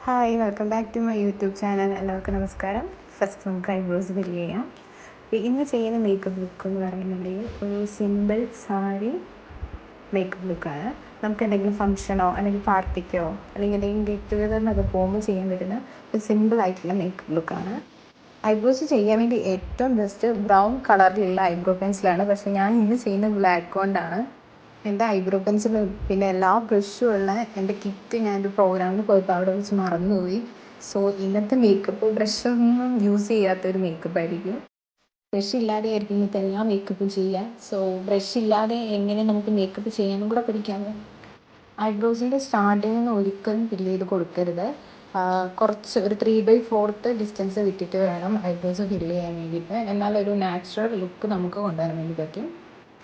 Hi, welcome back to my YouTube channel. എല്ലാവർക്കും നമസ്കാരം. First നമുക്ക് ഐബ്രോസ് ഫില്ല് ചെയ്യാം. ഇന്ന് ചെയ്യുന്ന മേക്കപ്പ് ലുക്ക് എന്ന് പറയുന്നുണ്ടെങ്കിൽ ഒരു സിമ്പിൾ സാരി മേക്കപ്പ് ലുക്കാണ്. നമുക്ക് എന്തെങ്കിലും ഫംഗ്ഷനോ അല്ലെങ്കിൽ പാർട്ടിക്കോ അല്ലെങ്കിൽ എന്തെങ്കിലും ഗെറ്റ് ടുഗദറിനൊക്കെ പോകുമ്പോൾ ചെയ്യാൻ പറ്റുന്ന ഒരു സിമ്പിൾ ആയിട്ടുള്ള മേക്കപ്പ് ലുക്കാണ്. ഐബ്രോസ് ചെയ്യാൻ വേണ്ടി ഏറ്റവും ബെസ്റ്റ് ബ്രൗൺ കളറിലുള്ള ഐബ്രോ പെൻസിലാണ്. പക്ഷേ ഞാൻ ഇന്ന് ചെയ്യുന്ന ബ്ലാക്ക് കൊണ്ടാണ്. എൻ്റെ ഐബ്രോ പെൻസിലും പിന്നെ എല്ലാ ബ്രഷും ഉള്ള എൻ്റെ കിറ്റ് ഞാനൊരു പ്രോഗ്രാമിന് പോയപ്പോൾ അവിടെ വെച്ച് മറന്നുപോയി. സോ ഇന്നത്തെ മേക്കപ്പ് ബ്രഷൊന്നും യൂസ് ചെയ്യാത്തൊരു മേക്കപ്പ് ആയിരിക്കും. ബ്രഷ് ഇല്ലാതെ ആയിരിക്കും ഇന്നത്തെ എല്ലാ മേക്കപ്പും ചെയ്യുക. സോ ബ്രഷ് ഇല്ലാതെ എങ്ങനെ നമുക്ക് മേക്കപ്പ് ചെയ്യാനും കൂടെ പഠിക്കാമോ? ഐബ്രോസിൻ്റെ സ്റ്റാർട്ടിങ്ങിൽ നിന്ന് ഒരിക്കലും ഫില്ല് ചെയ്ത് കൊടുക്കരുത്. കുറച്ച് ഒരു 3/4 ഡിസ്റ്റൻസ് വിട്ടിട്ട് വേണം ഐബ്രോസ് ഫില്ല് ചെയ്യാൻ വേണ്ടിയിട്ട്. എന്നാൽ ഒരു നാച്ചുറൽ ലുക്ക് നമുക്ക് കൊണ്ടുവരാൻ വേണ്ടി പറ്റും.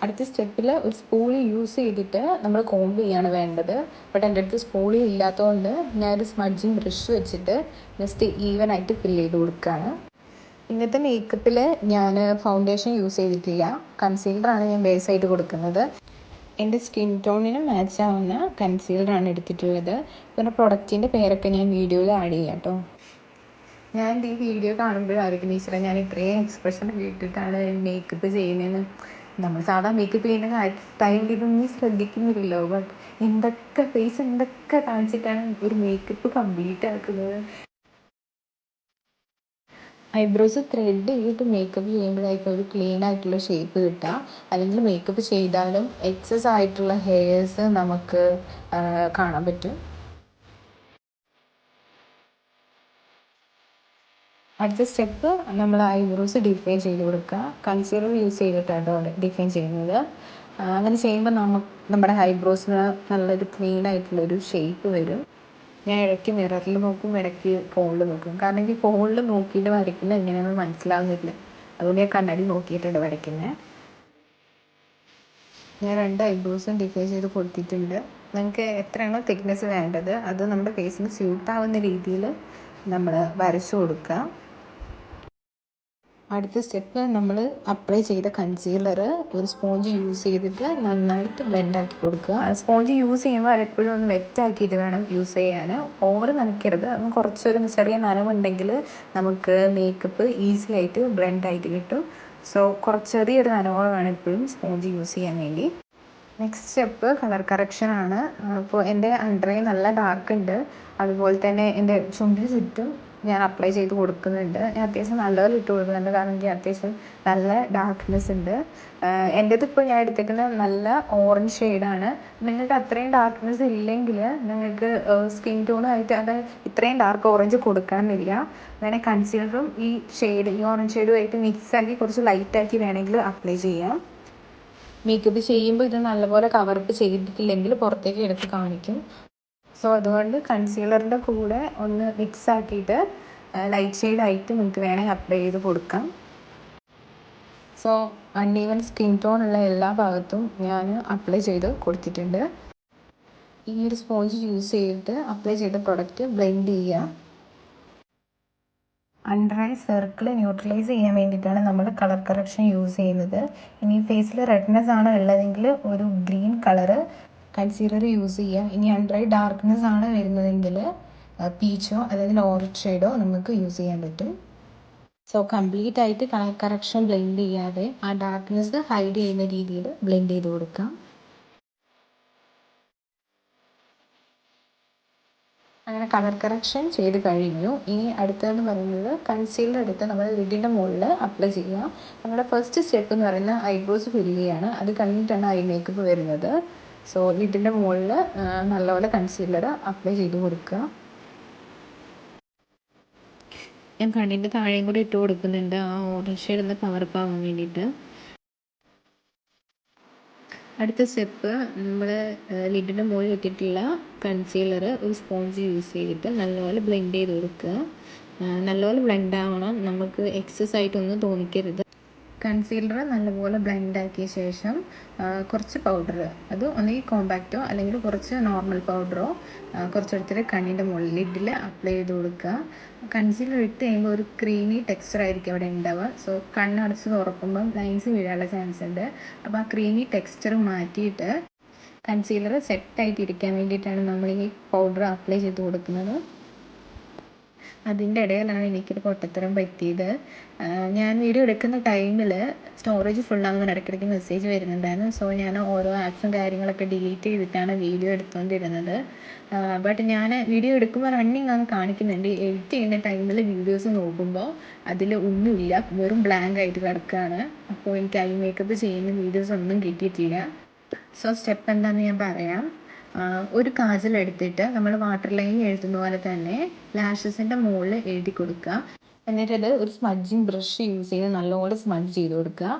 അടുത്ത സ്റ്റെപ്പിൽ ഒരു സ്പൂളി യൂസ് ചെയ്തിട്ട് നമ്മൾ കോംബ് ചെയ്യാണ് വേണ്ടത്. ബട്ട് എൻ്റെ അടുത്ത് സ്പൂളി ഇല്ലാത്തതുകൊണ്ട് ഞാനൊരു സ്മഡ്ജിങ് ബ്രഷ് വെച്ചിട്ട് ജസ്റ്റ് ഈവനായിട്ട് ഫില്ല് ചെയ്ത് കൊടുക്കുകയാണ്. ഇന്നത്തെ മേക്കപ്പിൽ ഞാൻ ഫൗണ്ടേഷൻ യൂസ് ചെയ്തിട്ടില്ല. കൺസീലറാണ് ഞാൻ ബേസായിട്ട് കൊടുക്കുന്നത്. എൻ്റെ സ്കിൻ ടോണിന് മാച്ച് ആവുന്ന കൺസീലറാണ് എടുത്തിട്ടുള്ളത്. പിന്നെ പ്രൊഡക്റ്റിൻ്റെ പേരൊക്കെ ഞാൻ വീഡിയോയിൽ ആഡ് ചെയ്യാം കേട്ടോ. ഞാൻ ഈ വീഡിയോ കാണുമ്പോഴായിരിക്കും ഈശ്വര ഞാൻ ഇത്രയും എക്സ്പ്രഷൻ കേട്ടിട്ടാണ് മേക്കപ്പ് ചെയ്യുന്നതെന്ന്. നമ്മൾ സാധാരണ മേക്കപ്പ് ചെയ്യുന്ന ടൈമിൽ ഇതൊന്നും ശ്രദ്ധിക്കുന്നില്ലല്ലോ. ബട്ട് ഫേസ് എന്തൊക്കെ കാണിച്ചിട്ടാണ് ഒരു മേക്കപ്പ് കംപ്ലീറ്റ് ആക്കുന്നത്. ഐബ്രോസ് ത്രെഡ് ചെയ്തിട്ട് മേക്കപ്പ് ചെയ്യുമ്പോഴായിരിക്കും ഒരു ക്ലീൻ ആയിട്ടുള്ള ഷേപ്പ് കിട്ടുക. അല്ലെങ്കിൽ മേക്കപ്പ് ചെയ്താലും എക്സസ് ആയിട്ടുള്ള ഹെയർസ് നമുക്ക് കാണാൻ പറ്റും. അടുത്ത സ്റ്റെപ്പ് നമ്മൾ ഐബ്രോസ് ഡിഫൈൻ ചെയ്ത് കൊടുക്കുക. കൺസീലർ യൂസ് ചെയ്തിട്ടാണ് ഡിഫൈൻ ചെയ്യുന്നത്. അങ്ങനെ ചെയ്യുമ്പോൾ നമ്മുടെ ഐബ്രോസിന് നല്ലൊരു ക്ലീൻ ആയിട്ടുള്ളൊരു ഷേപ്പ് വരും. ഞാൻ ഇടയ്ക്ക് മിററിൽ നോക്കും, ഇടയ്ക്ക് ഫോണിൽ നോക്കും. കാരണം എനിക്ക് ഫോണിൽ നോക്കിയിട്ട് വരയ്ക്കുന്നത് എങ്ങനെയാണെന്ന് മനസ്സിലാവുന്നില്ല. അതുകൊണ്ട് ഞാൻ കണ്ണാടി നോക്കിയിട്ടുണ്ട് വരയ്ക്കുന്നത്. ഞാൻ 2 ഐബ്രോസും ഡിഫൈൻ ചെയ്ത് കൊടുത്തിട്ടുണ്ട്. നിങ്ങൾക്ക് എത്രയാണോ തിക്നെസ് വേണ്ടത് അത് നമ്മുടെ ഫേസിന് സ്യൂട്ടാവുന്ന രീതിയിൽ നമ്മൾ വരച്ചു കൊടുക്കുക. അടുത്ത സ്റ്റെപ്പ് നമ്മൾ അപ്ലൈ ചെയ്ത കൺസീലർ ഒരു സ്പോഞ്ച് യൂസ് ചെയ്തിട്ട് നന്നായിട്ട് ബ്ലെൻഡ് ആക്കി കൊടുക്കുക. സ്പോഞ്ച് യൂസ് ചെയ്യുമ്പോൾ എപ്പോഴും ഒന്ന് വെറ്റ് ആക്കിയിട്ട് വേണം യൂസ് ചെയ്യാൻ. ഓവർ നനയ്ക്കരുത്. കുറച്ചൊരു ചെറിയ നനവുണ്ടെങ്കിൽ നമുക്ക് മേക്കപ്പ് ഈസി ആയിട്ട് ബ്ലെൻഡ് ആയിട്ട് കിട്ടും. സോ ചെറിയൊരു നനവോടെ വേണം എപ്പോഴും സ്പോഞ്ച് യൂസ് ചെയ്യാൻ വേണ്ടി. നെക്സ്റ്റ് സ്റ്റെപ്പ് കളർ കറക്ഷനാണ്. അപ്പോൾ എൻ്റെ അണ്ടർ ഐ നല്ല ഡാർക്ക് ഉണ്ട്. അതുപോലെ തന്നെ എൻ്റെ ചുണ്ടിന് ചുറ്റും ഞാൻ അപ്ലൈ ചെയ്ത് കൊടുക്കുന്നുണ്ട്. ഞാൻ അത്യാവശ്യം നല്ലപോലെ ഇട്ട് കൊടുക്കുന്നുണ്ട്. കാരണം എനിക്ക് അത്യാവശ്യം നല്ല ഡാർക്ക്നെസ് ഉണ്ട്. എൻ്റേതിപ്പോൾ ഞാൻ എടുത്തേക്കുന്നത് നല്ല ഓറഞ്ച് ഷെയ്ഡാണ്. നിങ്ങൾക്ക് അത്രയും ഡാർക്ക്നെസ് ഇല്ലെങ്കിൽ നിങ്ങൾക്ക് സ്കിൻ ടോണായിട്ട് അത് ഇത്രയും ഡാർക്ക് ഓറഞ്ച് കൊടുക്കാനില്ല. അങ്ങനെ കൺസീലറും ഈ ഓറഞ്ച് ഷെയ്ഡുമായിട്ട് മിക്സാക്കി കുറച്ച് ലൈറ്റാക്കി വേണമെങ്കിൽ അപ്ലൈ ചെയ്യാം. മേക്കപ്പ് ചെയ്യുമ്പോൾ ഇത് നല്ലപോലെ കവറപ്പ് ചെയ്തിട്ടില്ലെങ്കിൽ പുറത്തേക്ക് എടുത്ത് കാണിക്കും. സോ അതുകൊണ്ട് കൺസീലറിൻ്റെ കൂടെ ഒന്ന് മിക്സ് ആക്കിയിട്ട് ലൈറ്റ് ഷെയ്ഡായിട്ട് നിങ്ങൾക്ക് വേണമെങ്കിൽ അപ്ലൈ ചെയ്ത് കൊടുക്കാം. സോ അൺഈവൻ സ്കിൻ ടോൺ ഉള്ള എല്ലാ ഭാഗത്തും ഞാൻ അപ്ലൈ ചെയ്ത് കൊടുത്തിട്ടുണ്ട്. ഈ ഒരു സ്പോഞ്ച് യൂസ് ചെയ്തിട്ട് അപ്ലൈ ചെയ്ത പ്രൊഡക്റ്റ് ബ്ലെൻഡ് ചെയ്യുക. അണ്ടർ ഐ സർക്കിൾ ന്യൂട്രലൈസ് ചെയ്യാൻ വേണ്ടിയിട്ടാണ് നമ്മൾ കളർ കറക്ഷൻ യൂസ് ചെയ്യുന്നത്. ഇനി ഫേസിൽ റെഡ്നെസ് ആണ് ഉള്ളതെങ്കിൽ ഒരു ഗ്രീൻ കളറ് കൺസീലർ യൂസ് ചെയ്യുക. ഇനി അണ്ടർ ഐ ഡാർക്ക്നെസ് ആണ് വരുന്നതെങ്കിൽ പീച്ചോ അല്ലെങ്കിൽ ഓറഞ്ച് ഷെയ്ഡോ നമുക്ക് യൂസ് ചെയ്യാൻ പറ്റും. സോ കംപ്ലീറ്റ് ആയിട്ട് കളർ കറക്ഷൻ ബ്ലെൻഡ് ചെയ്യാതെ ആ ഡാർക്ക്നെസ് ഹൈഡ് ചെയ്യുന്ന രീതിയിൽ ബ്ലെൻഡ് ചെയ്ത് കൊടുക്കാം. അങ്ങനെ കളർ കറക്ഷൻ ചെയ്ത് കഴിഞ്ഞു. ഇനി അടുത്തതെന്ന് പറയുന്നത് കൺസീലർ എടുത്ത് നമ്മൾ ലിഡിൻ്റെ മുകളിൽ അപ്ലൈ ചെയ്യുക. നമ്മുടെ ഫസ്റ്റ് സ്റ്റെപ്പ് എന്ന് പറയുന്നത് ഐബ്രോസ് ഫില്ല് ചെയ്യാണ്. അത് കഴിഞ്ഞിട്ടാണ് ഐ മേക്കപ്പ് വരുന്നത്. സോ ലിഡിൻ്റെ മുകളിൽ നല്ലപോലെ കൺസീലർ അപ്ലൈ ചെയ്ത് കൊടുക്കുക. ഞാൻ കണ്ണിൻ്റെ താഴെയും കൂടി ഇട്ട് കൊടുക്കുന്നുണ്ട്, ആ ഓറഞ്ച് ഷെയ്ഡ് ഒന്ന് കവറപ്പ് ആവാൻ വേണ്ടിയിട്ട്. അടുത്ത സ്റ്റെപ്പ് നമ്മൾ ലിഡിൻ്റെ മുകളിൽ ഇട്ടിട്ടുള്ള കൺസീലർ ഒരു സ്പോഞ്ച് യൂസ് ചെയ്തിട്ട് നല്ലപോലെ ബ്ലെൻഡ് ചെയ്ത് കൊടുക്കുക. നല്ലപോലെ ബ്ലെൻഡ് ആവണം, നമുക്ക് എക്സസ് ആയിട്ടൊന്നും തോന്നിക്കരുത്. കൺസീലർ നല്ലപോലെ ബ്ലെൻഡ് ആക്കിയ ശേഷം കുറച്ച് പൗഡർ, അത് ഒന്നുകിൽ കോമ്പാക്റ്റോ അല്ലെങ്കിൽ കുറച്ച് നോർമൽ പൗഡറോ കുറച്ചെടുത്തിട്ട് കണ്ണിൻ്റെ മുകളിൽ ലിഡിൽ അപ്ലൈ ചെയ്ത് കൊടുക്കുക. കൺസീലർ ഇട്ട് കഴിയുമ്പോൾ ഒരു ക്രീമി ടെക്സ്ചർ ആയിരിക്കും അവിടെ ഉണ്ടാവുക. സോ കണ്ണടച്ച് തുറക്കുമ്പം ലൈൻസ് വീഴാനുള്ള ചാൻസ് ഉണ്ട്. അപ്പോൾ ആ ക്രീമി ടെക്സ്ചർ മാറ്റിയിട്ട് കൺസീലർ സെറ്റായിട്ട് ഇരിക്കാൻ വേണ്ടിയിട്ടാണ് നമ്മൾ ഈ പൗഡർ അപ്ലൈ ചെയ്ത് കൊടുക്കുന്നത്. അതിൻ്റെ ഇടയിലാണ് എനിക്കൊരു പൊട്ടത്തരം പറ്റിയത്. ഞാൻ വീഡിയോ എടുക്കുന്ന ടൈമിൽ സ്റ്റോറേജ് ഫുള്ളാകുമ്പോൾ ഇടയ്ക്കിടയ്ക്ക് മെസ്സേജ് വരുന്നുണ്ടായിരുന്നു. സോ ഞാൻ ഓരോ ആപ്സും കാര്യങ്ങളൊക്കെ ഡിലീറ്റ് ചെയ്തിട്ടാണ് വീഡിയോ എടുത്തുകൊണ്ടിരുന്നത്. ബട്ട് ഞാൻ വീഡിയോ എടുക്കുമ്പോൾ റണ്ണിങ് ആണ് കാണിക്കുന്നുണ്ട്. എഡിറ്റ് ചെയ്യുന്ന ടൈമിൽ വീഡിയോസ് നോക്കുമ്പോൾ അതിൽ ഒന്നുമില്ല, വെറും ബ്ലാങ്ക് ആയിട്ട് കിടക്കുകയാണ്. അപ്പോൾ എനിക്ക് ഐ മേക്കപ്പ് ചെയ്യുന്ന വീഡിയോസ് ഒന്നും കിട്ടിയിട്ടില്ല. സോ സ്റ്റെപ്പ് എന്താണെന്ന് ഞാൻ പറയാം. ഒരു കാജൽ എടുത്തിട്ട് നമ്മൾ വാട്ടർ ലൈൻ എഴുതുന്ന പോലെ തന്നെ ലാഷസിൻ്റെ മുകളിൽ എഴുതി കൊടുക്കുക. എന്നിട്ടത് ഒരു സ്മഡ്ജിങ് ബ്രഷ് യൂസ് ചെയ്ത് നല്ലപോലെ സ്മഡ്ജ് ചെയ്ത് കൊടുക്കുക.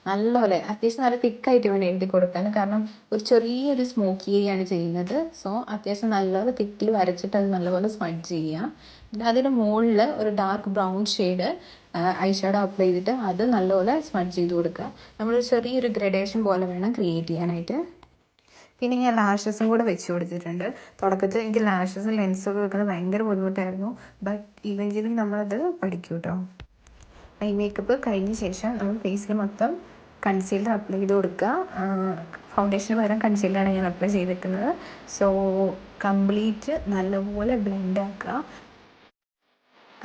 നല്ലപോലെ അത്യാവശ്യം നല്ല തിക്കായിട്ട് വേണം എഴുതി കൊടുക്കാൻ, കാരണം ഒരു ചെറിയൊരു സ്മോക്കി ഏരിയയാണ് ചെയ്യുന്നത്. സോ അത്യാവശ്യം നല്ലപോലെ തിക്കിൽ വരച്ചിട്ട് അത് നല്ലപോലെ സ്മഡ്ജ് ചെയ്യുക. പിന്നെ അതിന് മുകളിൽ ഒരു dark brown shade I shadow apply ചെയ്തിട്ട് അത് നല്ലപോലെ സ്മഡ്ജ് ചെയ്ത് കൊടുക്കുക. നമ്മൾ ചെറിയൊരു ഗ്രഡേഷൻ പോലെ വേണം ക്രിയേറ്റ് ചെയ്യാനായിട്ട്. പിന്നെ ഞാൻ ലാഷസും കൂടെ വെച്ച് കൊടുത്തിട്ടുണ്ട്. തുടക്കത്തിൽ എനിക്ക് ലാഷസും ലെൻസൊക്കെ വെക്കുന്നത് ഭയങ്കര ബുദ്ധിമുട്ടായിരുന്നു. ബട്ട് ഇവഞ്ച്വലി നമ്മളത് പഠിക്കും കേട്ടോ. ഐ മേക്കപ്പ് കഴിഞ്ഞ ശേഷം നമ്മൾ ഫേസിൽ മൊത്തം കൺസീലർ അപ്ലൈ ചെയ്ത് കൊടുക്കുക. ഫൗണ്ടേഷന് പകരം കൺസീലറാണ് ഞാൻ അപ്ലൈ ചെയ്തിരിക്കുന്നത്. സോ കംപ്ലീറ്റ് നല്ലപോലെ ബ്ലെൻഡ് ആക്കുക.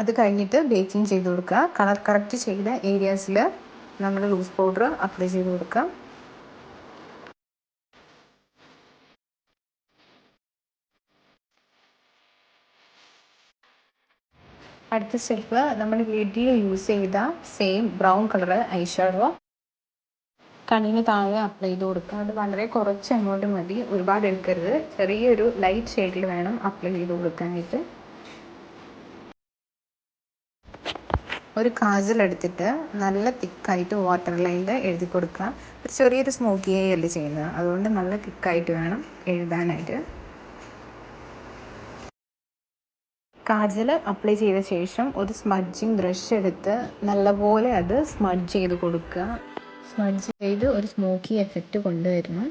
അത് കഴിഞ്ഞിട്ട് ബേക്കിംഗ് ചെയ്ത് കൊടുക്കുക. കളർ കറക്റ്റ് ചെയ്ത ഏരിയാസിൽ നമ്മൾ ലൂസ് പൗഡർ അപ്ലൈ ചെയ്ത് കൊടുക്കുക. അടുത്ത സ്റ്റെപ്പ്, നമ്മൾ വീട്ടിൽ യൂസ് ചെയ്ത same brown colour I shadow കണ്ണിന് താഴെ അപ്ലൈ ചെയ്ത് കൊടുക്കുക. അത് വളരെ കുറച്ച് എമൗണ്ട് മതി, ഒരുപാട് എടുക്കരുത്. ചെറിയൊരു ലൈറ്റ് ഷെയ്ഡിൽ വേണം അപ്ലൈ ചെയ്ത് കൊടുക്കാനായിട്ട്. ഒരു കാജൽ എടുത്തിട്ട് നല്ല തിക്കായിട്ട് വാട്ടർ ലൈനിൽ എഴുതി കൊടുക്കുക. ഒരു ചെറിയൊരു സ്മോക്കി അല്ലേ ചെയ്യുന്നത്, അതുകൊണ്ട് നല്ല തിക്കായിട്ട് വേണം എഴുതാനായിട്ട്. കാജൽ അപ്ലൈ ചെയ്ത ശേഷം ഒരു സ്മഡ്ജിങ് ബ്രഷ് എടുത്ത് നല്ലപോലെ അത് സ്മഡ്ജ് ചെയ്ത് കൊടുക്കുക. സ്മഡ്ജ് ചെയ്ത് ഒരു സ്മോക്കി എഫക്റ്റ് കൊണ്ടുവരണം.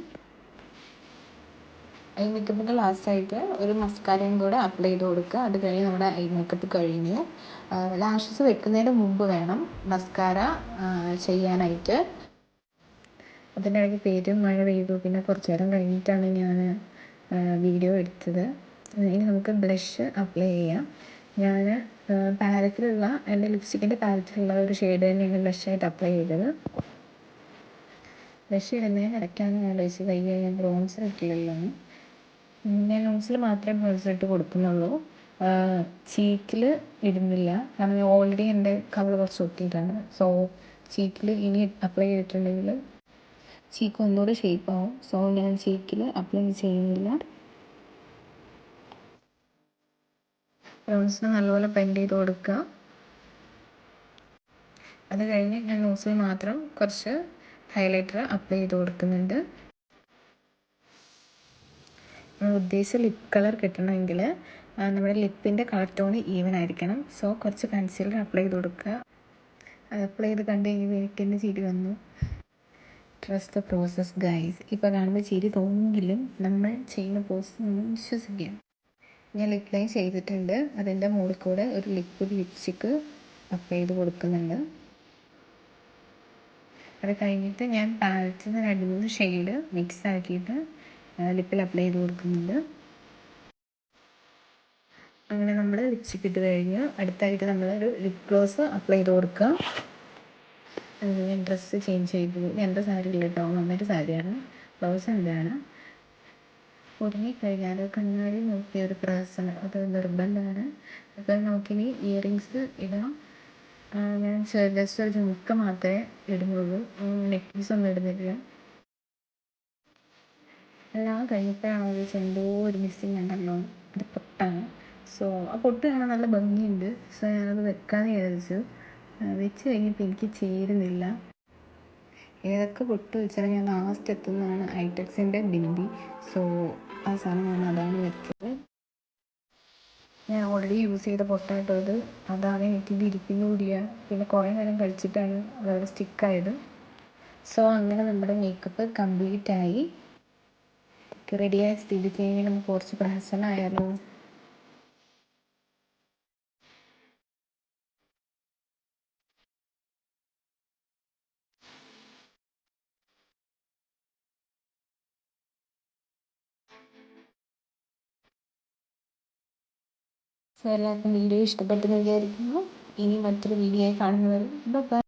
ഐ മേക്കപ്പിൻ്റെ ലാസ്റ്റായിട്ട് ഒരു മസ്കാരയും കൂടെ അപ്ലൈ ചെയ്ത് കൊടുക്കുക. അത് കഴിഞ്ഞ് നമ്മുടെ ഐ മേക്കപ്പ് കഴിഞ്ഞു. ലാഷസ് വെക്കുന്നതിന് മുമ്പ് വേണം മസ്കാര ചെയ്യാനായിട്ട്. അതിൻ്റെ ഇടയ്ക്ക് പേരും മഴ പെയ്തു. പിന്നെ കുറച്ച് നേരം കഴിഞ്ഞിട്ടാണ് ഞാൻ വീഡിയോ എടുത്തത്. ഇനി നമുക്ക് ബ്ലഷ് അപ്ലൈ ചെയ്യാം. ഞാൻ പാലറ്റിലുള്ള എൻ്റെ ലിപ്സ്റ്റിക്കിൻ്റെ പാലറ്റിലുള്ള ഒരു ഷെയ്ഡ് തന്നെയാണ് ബ്ലഷായിട്ട് അപ്ലൈ ചെയ്തത്. ബ്ലഷ് ഇടുന്നതിന് ഇടയ്ക്കാണ് ഞാൻ ആലോചിച്ച് കയ്യിൽ ഞാൻ ബ്രോൺസർ ഇട്ടില്ലല്ലോ. ഞാൻ നോസിൽ മാത്രമേ ബ്രോൺസർ ഇട്ട് കൊടുക്കുന്നുള്ളൂ, ചീക്കിൽ ഇടുന്നില്ല. കാരണം ഓൾറെഡി എൻ്റെ കവർ കുറച്ച് ഒട്ടിയിട്ടാണ്. സോ ചീക്കിൽ ഇനി അപ്ലൈ ചെയ്തിട്ടുണ്ടെങ്കിൽ ചീക്ക് ഒന്നുകൂടെ ഷേപ്പ് ആവും. സോ ഞാൻ ചീക്കിൽ അപ്ലൈ ചെയ്യുന്നില്ല. ബ്രോൺസിന് നല്ലപോലെ പെയിൻറ്റ് ചെയ്ത് കൊടുക്കുക. അത് കഴിഞ്ഞ് ഞാൻ നോസിൽ മാത്രം കുറച്ച് ഹൈലൈറ്റർ അപ്ലൈ ചെയ്ത് കൊടുക്കുന്നുണ്ട്. നമ്മൾ ഉദ്ദേശിച്ച ലിപ്പ് കളർ കിട്ടണമെങ്കിൽ നമ്മുടെ ലിപ്പിൻ്റെ കളർ ടോൺ ഈവൻ ആയിരിക്കണം. സോ കുറച്ച് കൺസീലർ അപ്ലൈ ചെയ്ത് കൊടുക്കുക. അപ്ലൈ ചെയ്ത് കണ്ടു കഴിഞ്ഞപ്പോൾ എനിക്ക് തന്നെ ചിരി വന്നു. Trust the process guys. ഇപ്പോൾ കാണുമ്പോൾ ചിരി തോന്നുമെങ്കിലും നമ്മൾ ചെയ്യുന്ന പ്രോസസ്സ് നമ്മൾ വിശ്വസിക്കുക. ഞാൻ ലിപ്പ് ലൈൻ ചെയ്തിട്ടുണ്ട്. അതിൻ്റെ മുകളിൽ കൂടെ ഒരു ലിക്വിഡ് ലിപ്സ്റ്റിക്ക് അപ്ലൈ ചെയ്ത് കൊടുക്കുന്നുണ്ട്. അത് കഴിഞ്ഞിട്ട് ഞാൻ പാലറ്റിൽ നിന്ന് 2-3 ഷെയ്ഡ് മിക്സ് ആക്കിയിട്ട് ലിപ്പിൽ അപ്ലൈ ചെയ്ത് കൊടുക്കുന്നുണ്ട്. അങ്ങനെ നമ്മൾ ലിപ്സ്റ്റിക്ക് ഇട്ട് കഴിഞ്ഞ് അടുത്തായിട്ട് നമ്മളൊരു ലിപ് ഗ്ലോസ് അപ്ലൈ ചെയ്ത് കൊടുക്കുക. ഞാൻ ഡ്രസ്സ് ചേഞ്ച് ചെയ്തു. എൻ്റെ സാരി ഇല്ല കേട്ടോ, മമ്മയുടെ സാരിയാണ്. ബ്ലൗസ് എന്താണ് ഒരുങ്ങിക്കഴിഞ്ഞാൽ കണ്ണാടി നോക്കിയ ഒരു പ്രഹസനം അത് നിർബന്ധമാണ്. അപ്പോൾ നമുക്കിനി ഇയറിങ്സ് ഇടാം. ഞാൻ ജസ്റ്റ് ഒരു ജുമുക്ക മാത്രമേ ഇടുന്നുള്ളൂ, നെക്ലേസ് ഒന്നും ഇടുന്നില്ല. എല്ലാം കഴിഞ്ഞപ്പോഴാണ് എന്തോ ഒരു മിസ്സിങ് ഉണ്ടല്ലോ, അത് പൊട്ടാണ്. സോ ആ പൊട്ട് കാണാൻ നല്ല ഭംഗിയുണ്ട്. സോ ഞാനത് വെക്കാമെന്ന് വിചാരിച്ചു. വെച്ച് കഴിഞ്ഞപ്പോൾ എനിക്ക് ചേരുന്നില്ല. ഏതൊക്കെ പൊട്ട് വെച്ചാലും ഞാൻ ലാസ്റ്റ് എത്തുന്നതാണ് ഐടെക്സിൻ്റെ ബിന്ദി. സോ ആ സാധനം അതാണ് വെച്ചത്. ഞാൻ ഓൾറെഡി യൂസ് ചെയ്ത പൊട്ടായിട്ടത് അതാണ്. എനിക്കിത് ഇരിക്കുന്നുമില്ല. പിന്നെ കുറേ നേരം കഴിച്ചിട്ടാണ് അതവിടെ സ്റ്റിക്കായത്. സോ അങ്ങനെ നമ്മുടെ മേക്കപ്പ് കംപ്ലീറ്റ് ആയി. റെഡിയായ സ്ഥിതിക്ക് നമുക്ക് കുറച്ച് പ്രഹസനമായാലോ. സോ എല്ലാവർക്കും വീഡിയോ ഇഷ്ടപ്പെട്ടെന്ന് വിചാരിക്കുന്നു. ഇനി മറ്റൊരു വീഡിയോ ആയി കാണുന്നവരെ ബൈ.